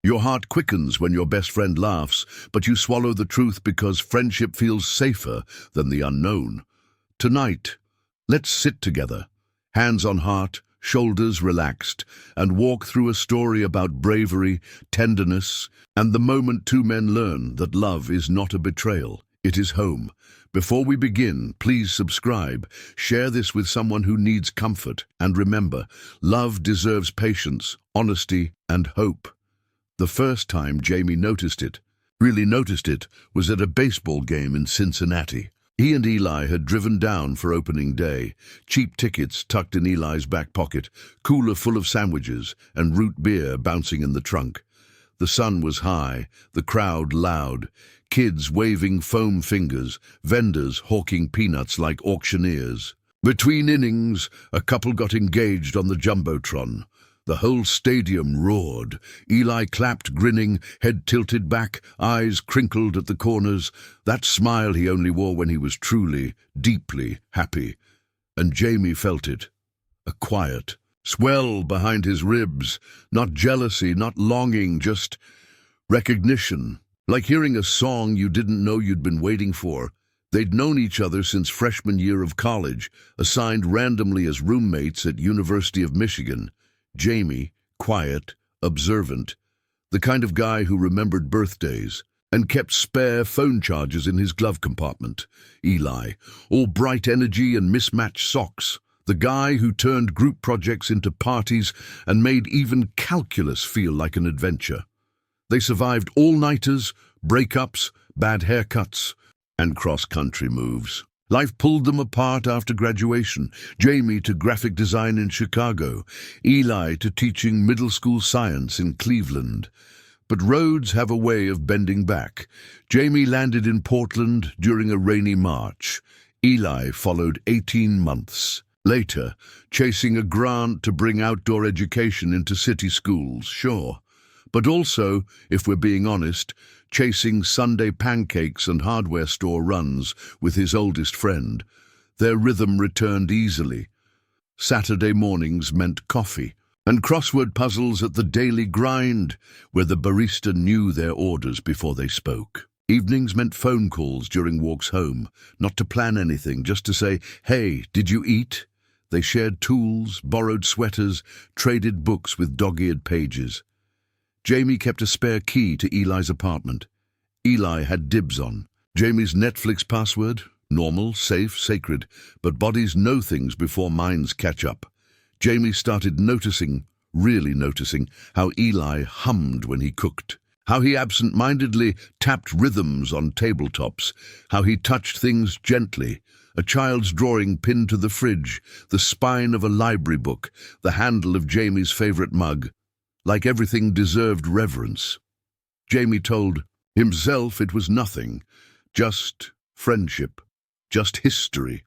Your heart quickens when your best friend laughs, but you swallow the truth because friendship feels safer than the unknown. Tonight, let's sit together, hands on heart, shoulders relaxed, and walk through a story about bravery, tenderness, and the moment two men learn that love is not a betrayal, it is home. Before we begin, please subscribe, share this with someone who needs comfort, and remember, love deserves patience, honesty, and hope. The first time Jamie really noticed it, was at a baseball game in Cincinnati. He and Eli had driven down for opening day, cheap tickets tucked in Eli's back pocket, cooler full of sandwiches, and root beer bouncing in the trunk. The sun was high, the crowd loud, kids waving foam fingers, vendors hawking peanuts like auctioneers. Between innings, a couple got engaged on the jumbotron. The whole stadium roared. Eli clapped, grinning, head tilted back, eyes crinkled at the corners, that smile he only wore when he was truly, deeply happy. And Jamie felt it. A quiet swell behind his ribs, not jealousy, not longing, just recognition. Like hearing a song you didn't know you'd been waiting for. They'd known each other since freshman year of college, assigned randomly as roommates at University of Michigan. Jamie, quiet, observant, the kind of guy who remembered birthdays and kept spare phone chargers in his glove compartment. Eli, all bright energy and mismatched socks, the guy who turned group projects into parties and made even calculus feel like an adventure. They survived all-nighters, breakups, bad haircuts, and cross-country moves. Life pulled them apart after graduation, Jamie to graphic design in Chicago, Eli to teaching middle school science in Cleveland. But roads have a way of bending back. Jamie landed in Portland during a rainy March. Eli followed 18 months. Later, chasing a grant to bring outdoor education into city schools, sure. But also, if we're being honest, chasing Sunday pancakes and hardware store runs with his oldest friend. Their rhythm returned easily. Saturday mornings meant coffee and crossword puzzles at the Daily Grind, where the barista knew their orders before they spoke. Evenings meant phone calls during walks home, not to plan anything, just to say, "Hey, did you eat?" They shared tools, borrowed sweaters, traded books with dog-eared pages. Jamie kept a spare key to Eli's apartment. Eli had dibs on. Jamie's Netflix password, normal, safe, sacred, but bodies know things before minds catch up. Jamie started noticing, really noticing, how Eli hummed when he cooked, how he absent-mindedly tapped rhythms on tabletops, how he touched things gently, a child's drawing pinned to the fridge, the spine of a library book, the handle of Jamie's favorite mug. Like everything deserved reverence. Jamie told himself it was nothing, just friendship, just history.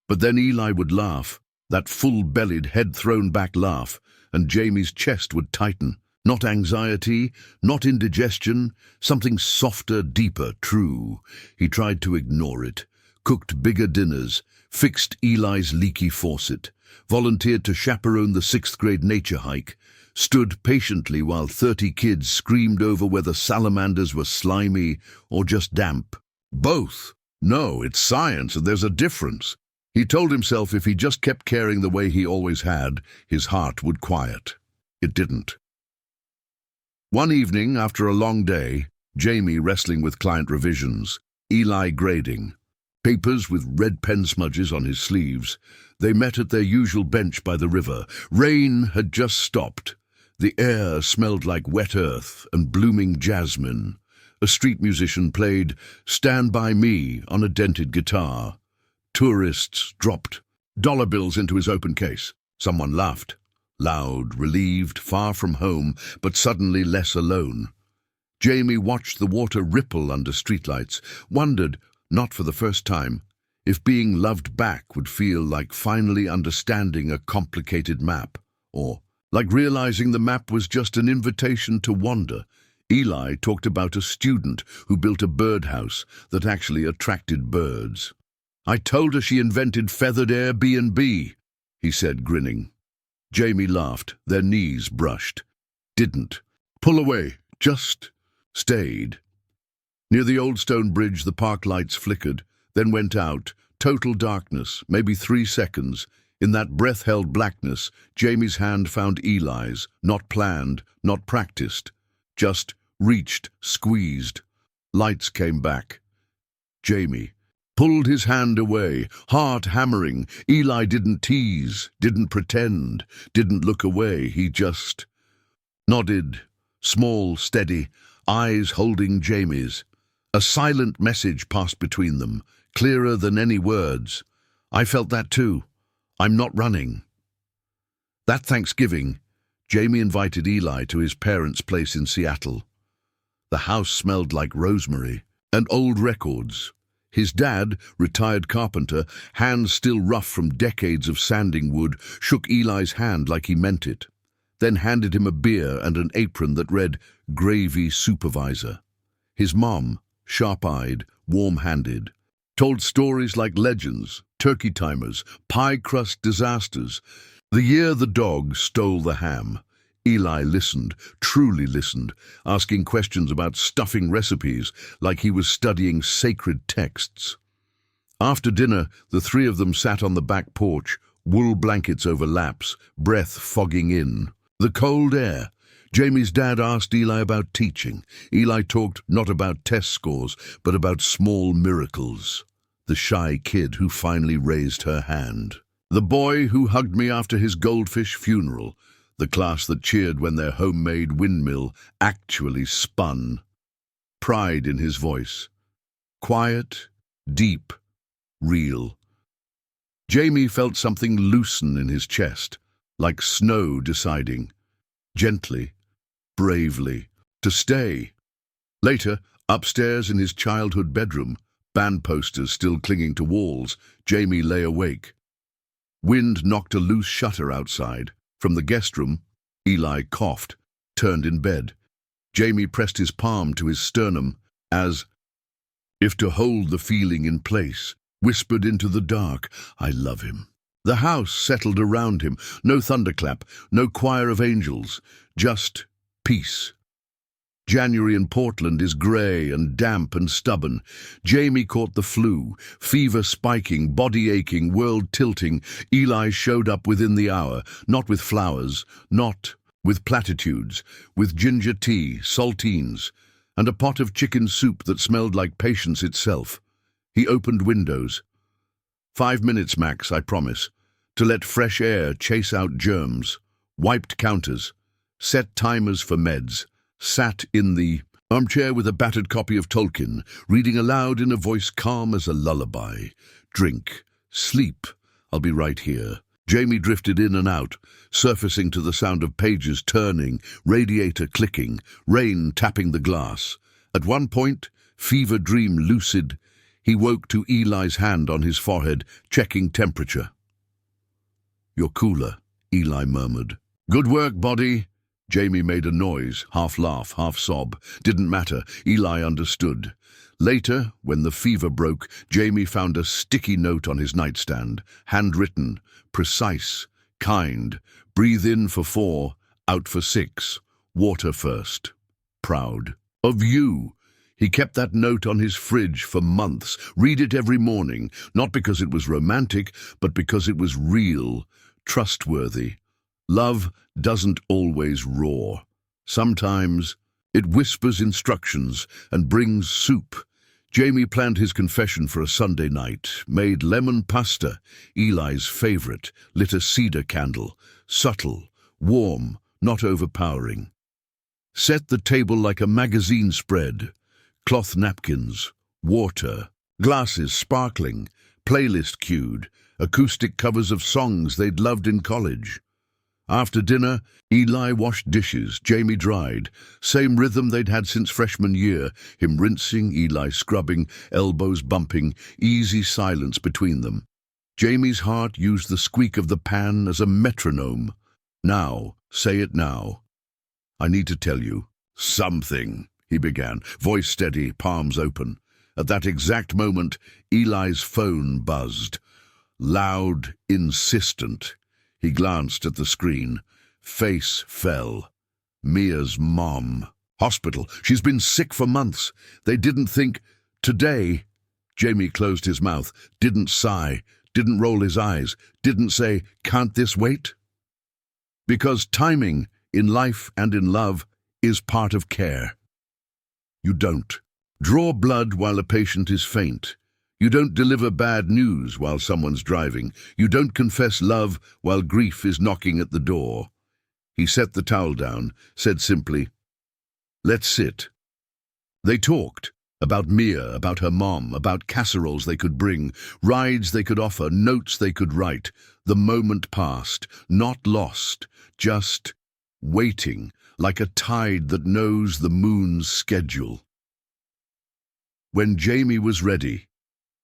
But then Eli would laugh, that full-bellied, head-thrown-back laugh, and Jamie's chest would tighten. Not anxiety, not indigestion, something softer, deeper, true. He tried to ignore it, cooked bigger dinners, fixed Eli's leaky faucet, volunteered to chaperone the 6th-grade nature hike, stood patiently while 30 kids screamed over whether salamanders were slimy or just damp. Both. No, it's science and there's a difference. He told himself if he just kept caring the way he always had, his heart would quiet. It didn't. One evening, after a long day, Jamie wrestling with client revisions, Eli grading, papers with red pen smudges on his sleeves, they met at their usual bench by the river. Rain had just stopped. The air smelled like wet earth and blooming jasmine. A street musician played "Stand By Me" on a dented guitar. Tourists dropped dollar bills into his open case. Someone laughed, loud, relieved, far from home, but suddenly less alone. Jamie watched the water ripple under streetlights, wondered, not for the first time, if being loved back would feel like finally understanding a complicated map, or like realizing the map was just an invitation to wander. Eli talked about a student who built a birdhouse that actually attracted birds. "I told her she invented feathered Airbnb," he said, grinning. Jamie laughed, their knees brushed. "Didn't. Pull away. Just stayed. Near the old stone bridge, the park lights flickered, then went out. Total darkness, maybe 3 seconds. In that breath-held blackness, Jamie's hand found Eli's, not planned, not practiced. Just reached, squeezed. Lights came back. Jamie pulled his hand away, heart hammering. Eli didn't tease, didn't pretend, didn't look away. He just nodded, small, steady, eyes holding Jamie's. A silent message passed between them, clearer than any words. I felt that too. I'm not running. That Thanksgiving, Jamie invited Eli to his parents' place in Seattle. The house smelled like rosemary and old records. His dad, retired carpenter, hands still rough from decades of sanding wood, shook Eli's hand like he meant it, then handed him a beer and an apron that read, Gravy Supervisor. His mom, sharp-eyed, warm-handed, told stories like legends, turkey timers, pie crust disasters. The year the dog stole the ham, Eli listened, truly listened, asking questions about stuffing recipes like he was studying sacred texts. After dinner, the three of them sat on the back porch, wool blankets over laps, breath fogging in. The cold air. Jamie's dad asked Eli about teaching. Eli talked not about test scores, but about small miracles. The shy kid who finally raised her hand. The boy who hugged me after his goldfish funeral. The class that cheered when their homemade windmill actually spun. Pride in his voice. Quiet, deep, real. Jamie felt something loosen in his chest, like snow deciding, gently, bravely, to stay. Later, upstairs in his childhood bedroom, band posters still clinging to walls, Jamie lay awake. Wind knocked a loose shutter outside. From the guest room, Eli coughed, turned in bed. Jamie pressed his palm to his sternum as if to hold the feeling in place, whispered into the dark, I love him. The house settled around him, no thunderclap, no choir of angels, just peace. January in Portland is grey and damp and stubborn. Jamie caught the flu, fever spiking, body aching, world tilting. Eli showed up within the hour, not with flowers, not with platitudes, with ginger tea, saltines, and a pot of chicken soup that smelled like patience itself. He opened windows. 5 minutes max, I promise, to let fresh air chase out germs, wiped counters, set timers for meds, sat in the armchair with a battered copy of Tolkien, reading aloud in a voice calm as a lullaby. Drink, sleep, I'll be right here. Jamie drifted in and out, surfacing to the sound of pages turning, radiator clicking, rain tapping the glass. At one point, fever dream lucid, he woke to Eli's hand on his forehead, checking temperature. You're cooler, Eli murmured. Good work, body. Jamie made a noise, half laugh, half sob. Didn't matter, Eli understood. Later, when the fever broke, Jamie found a sticky note on his nightstand, handwritten, precise, kind. Breathe in for 4, out for 6. Water first. Proud. Of you. He kept that note on his fridge for months, read it every morning, not because it was romantic, but because it was real, trustworthy. Love doesn't always roar. Sometimes it whispers instructions and brings soup. Jamie planned his confession for a Sunday night, made lemon pasta, Eli's favorite, lit a cedar candle, subtle, warm, not overpowering. Set the table like a magazine spread, cloth napkins, water, glasses sparkling, playlist cued, acoustic covers of songs they'd loved in college. After dinner, Eli washed dishes, Jamie dried. Same rhythm they'd had since freshman year, him rinsing, Eli scrubbing, elbows bumping, easy silence between them. Jamie's heart used the squeak of the pan as a metronome. Now, say it now. I need to tell you something, he began, voice steady, palms open. At that exact moment, Eli's phone buzzed. Loud, insistent. He glanced at the screen. Face fell. Mia's mom. Hospital. She's been sick for months. They didn't think. Today, Jamie closed his mouth, didn't sigh, didn't roll his eyes, didn't say, "Can't this wait?" Because timing, in life and in love, is part of care. You don't draw blood while a patient is faint. You don't deliver bad news while someone's driving. You don't confess love while grief is knocking at the door. He set the towel down, said simply, "Let's sit." They talked about Mia, about her mom, about casseroles they could bring, rides they could offer, notes they could write. The moment passed, not lost, just waiting, like a tide that knows the moon's schedule. When Jamie was ready,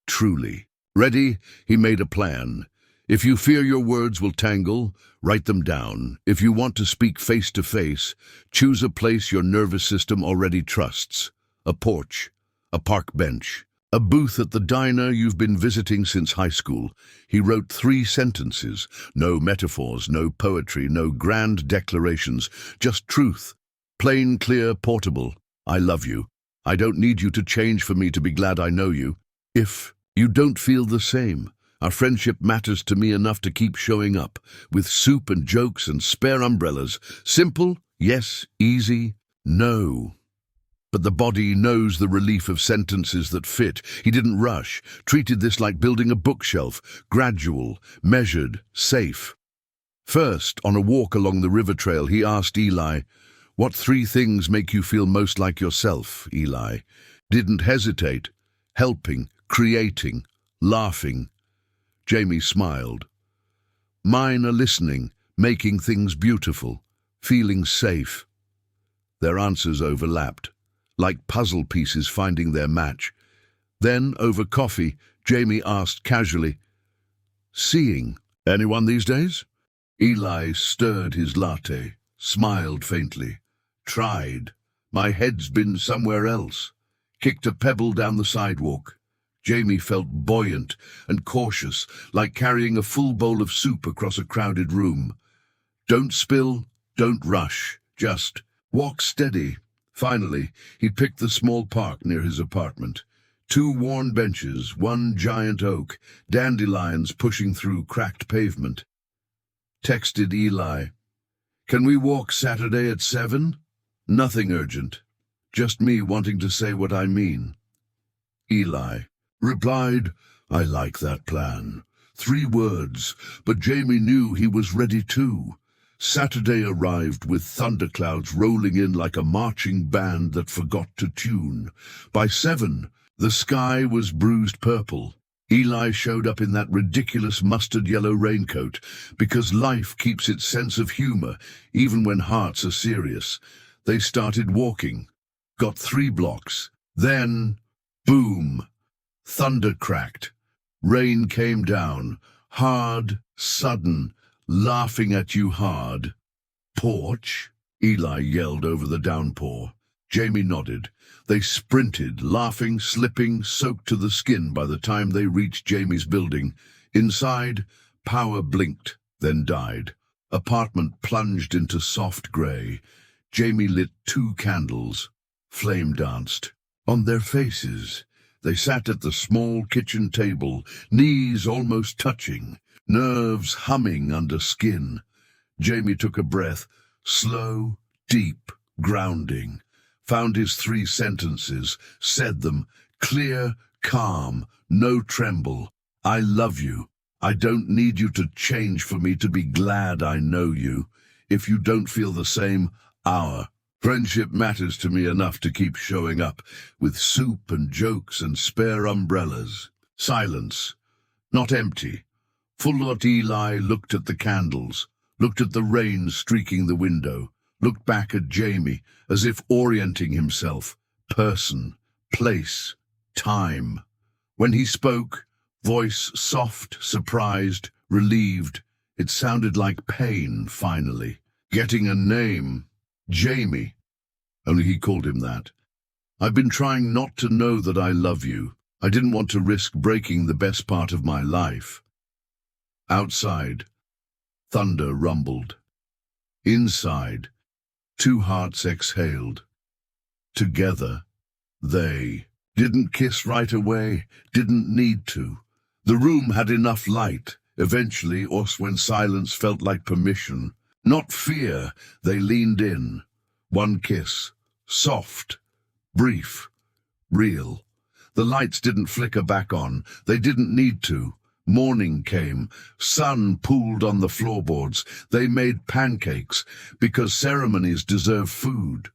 truly ready, he made a plan. If you fear your words will tangle, write them down. If you want to speak face to face, choose a place your nervous system already trusts. A porch, a park bench, a booth at the diner you've been visiting since high school. He wrote 3 sentences, no metaphors, no poetry, no grand declarations, just truth. Plain, clear, portable. I love you. I don't need you to change for me to be glad I know you. If you don't feel the same, our friendship matters to me enough to keep showing up, with soup and jokes and spare umbrellas. Simple, yes. Easy, no. But the body knows the relief of sentences that fit. He didn't rush, treated this like building a bookshelf, gradual, measured, safe. First, on a walk along the river trail, he asked Eli, "What 3 things make you feel most like yourself, Eli?" Didn't hesitate. Helping, creating, laughing. Jamie smiled. "Mine are listening, making things beautiful, feeling safe." Their answers overlapped, like puzzle pieces finding their match. Then, over coffee, Jamie asked casually, "Seeing anyone these days?" Eli stirred his latte, smiled faintly. "Tried. My head's been somewhere else." Kicked a pebble down the sidewalk. Jamie felt buoyant and cautious, like carrying a full bowl of soup across a crowded room. Don't spill, don't rush, just walk steady. Finally, he picked the small park near his apartment. 2 worn benches, 1 giant oak, dandelions pushing through cracked pavement. Texted Eli, "Can we walk Saturday at 7? Nothing urgent. Just me wanting to say what I mean." Eli replied, "I like that plan." 3 words, but Jamie knew he was ready too. Saturday arrived with thunderclouds rolling in like a marching band that forgot to tune. By 7, the sky was bruised purple. Eli showed up in that ridiculous mustard yellow raincoat, because life keeps its sense of humor, even when hearts are serious. They started walking, got 3 blocks. Then, boom, thunder cracked. Rain came down, hard, sudden, laughing at you hard. "Porch?" Eli yelled over the downpour. Jamie nodded. They sprinted, laughing, slipping, soaked to the skin by the time they reached Jamie's building. Inside, power blinked, then died. Apartment plunged into soft grey. Jamie lit 2 candles. Flame danced. On their faces, they sat at the small kitchen table, knees almost touching, nerves humming under skin. Jamie took a breath, slow, deep, grounding. Found his 3 sentences, said them, clear, calm, no tremble. "I love you. I don't need you to change for me to be glad I know you. If you don't feel the same, our friendship matters to me enough to keep showing up, with soup and jokes and spare umbrellas." Silence, not empty. Full-on Eli looked at the candles, looked at the rain streaking the window, looked back at Jamie, as if orienting himself. Person, place, time. When he spoke, voice soft, surprised, relieved. It sounded like pain, finally. Getting a name. Jamie. Only he called him that. "I've been trying not to know that I love you. I didn't want to risk breaking the best part of my life." Outside, thunder rumbled. Inside, 2 hearts exhaled. together. They didn't kiss right away, didn't need to. The room had enough light, eventually, or when silence felt like permission. Not fear, they leaned in. One kiss, soft, brief, real. The lights didn't flicker back on, they didn't need to. Morning came, sun pooled on the floorboards. They made pancakes, because ceremonies deserve food.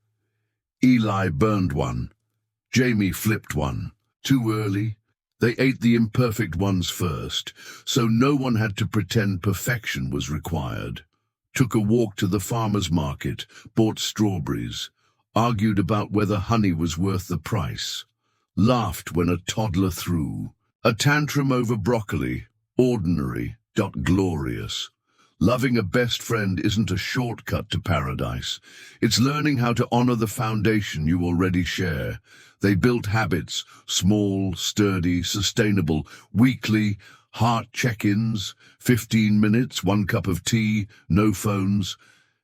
Eli burned one. Jamie flipped one. Too early. They ate the imperfect ones first, so no one had to pretend perfection was required. Took a walk to the farmer's market, bought strawberries, argued about whether honey was worth the price, laughed when a toddler threw. A tantrum over broccoli, ordinary, not glorious. Loving a best friend isn't a shortcut to paradise. It's learning how to honor the foundation you already share. They built habits, small, sturdy, sustainable, weekly, heart check-ins, 15 minutes, 1 cup of tea, no phones.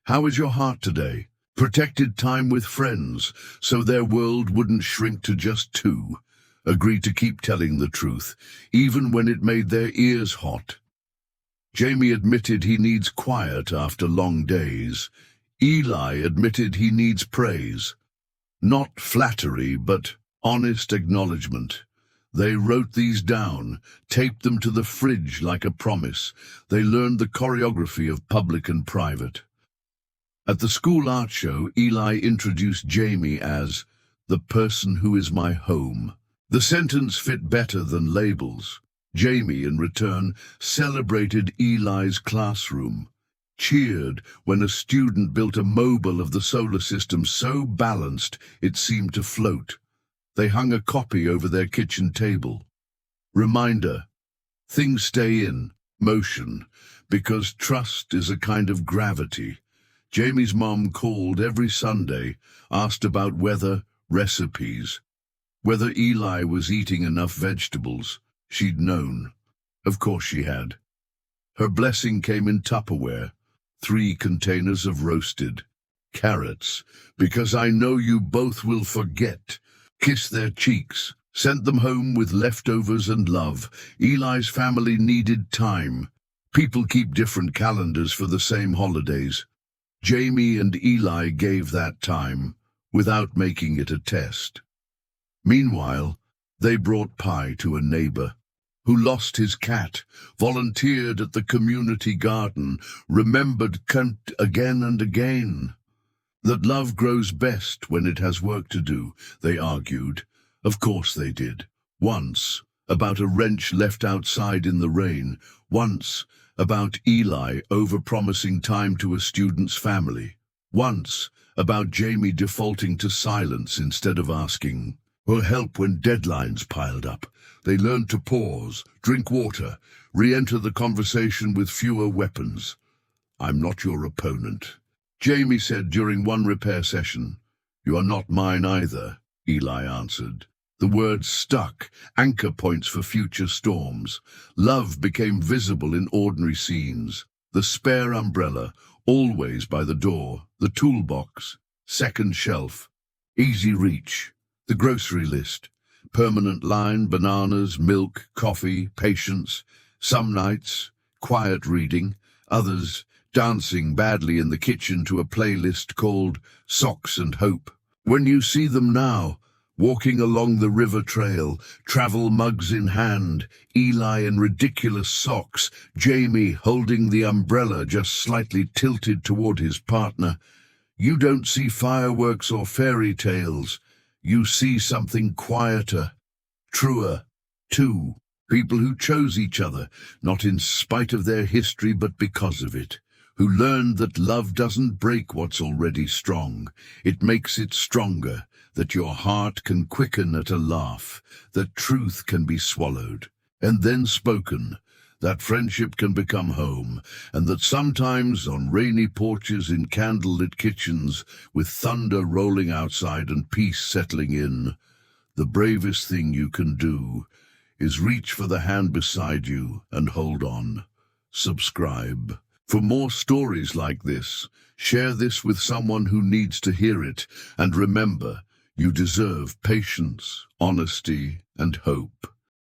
How is your heart today? Protected time with friends, so their world wouldn't shrink to just 2. Agreed to keep telling the truth, even when it made their ears hot. Jamie admitted he needs quiet after long days. Eli admitted he needs praise. Not flattery, but honest acknowledgement. They wrote these down, taped them to the fridge like a promise. They learned the choreography of public and private. At the school art show, Eli introduced Jamie as the person who is my home. The sentence fit better than labels. Jamie, in return, celebrated Eli's classroom, cheered when a student built a mobile of the solar system so balanced it seemed to float. They hung a copy over their kitchen table. Reminder, things stay in motion because trust is a kind of gravity. Jamie's mom called every Sunday, asked about weather, recipes, whether Eli was eating enough vegetables. She'd known. Of course she had. Her blessing came in Tupperware, 3 containers of roasted carrots, because I know you both will forget. Kissed their cheeks, sent them home with leftovers and love. Eli's family needed time. People keep different calendars for the same holidays. Jamie and Eli gave that time, without making it a test. Meanwhile, they brought pie to a neighbor who lost his cat, volunteered at the community garden, remembered Kant again and again. That love grows best when it has work to do, they argued. Of course they did. Once, about a wrench left outside in the rain. Once, about Eli overpromising time to a student's family. Once, about Jamie defaulting to silence instead of asking for help when deadlines piled up. They learned to pause, drink water, re-enter the conversation with fewer weapons. I'm not your opponent, Jamie said during one repair session. You are not mine either, Eli answered. The words stuck, anchor points for future storms. Love became visible in ordinary scenes. The spare umbrella, always by the door. The toolbox, second shelf, easy reach. The grocery list, permanent line, bananas, milk, coffee, patience. Some nights, quiet reading. Others, dancing badly in the kitchen to a playlist called Socks and Hope. When you see them now, walking along the river trail, travel mugs in hand, Eli in ridiculous socks, Jamie holding the umbrella just slightly tilted toward his partner, you don't see fireworks or fairy tales. You see something quieter, truer, too. People who chose each other, not in spite of their history but because of it. Who learned that love doesn't break what's already strong. It makes it stronger, that your heart can quicken at a laugh, that truth can be swallowed and then spoken, that friendship can become home, and that sometimes on rainy porches in candlelit kitchens, with thunder rolling outside and peace settling in, the bravest thing you can do is reach for the hand beside you and hold on. Subscribe. For more stories like this, share this with someone who needs to hear it, and remember, You deserve patience, honesty, and hope.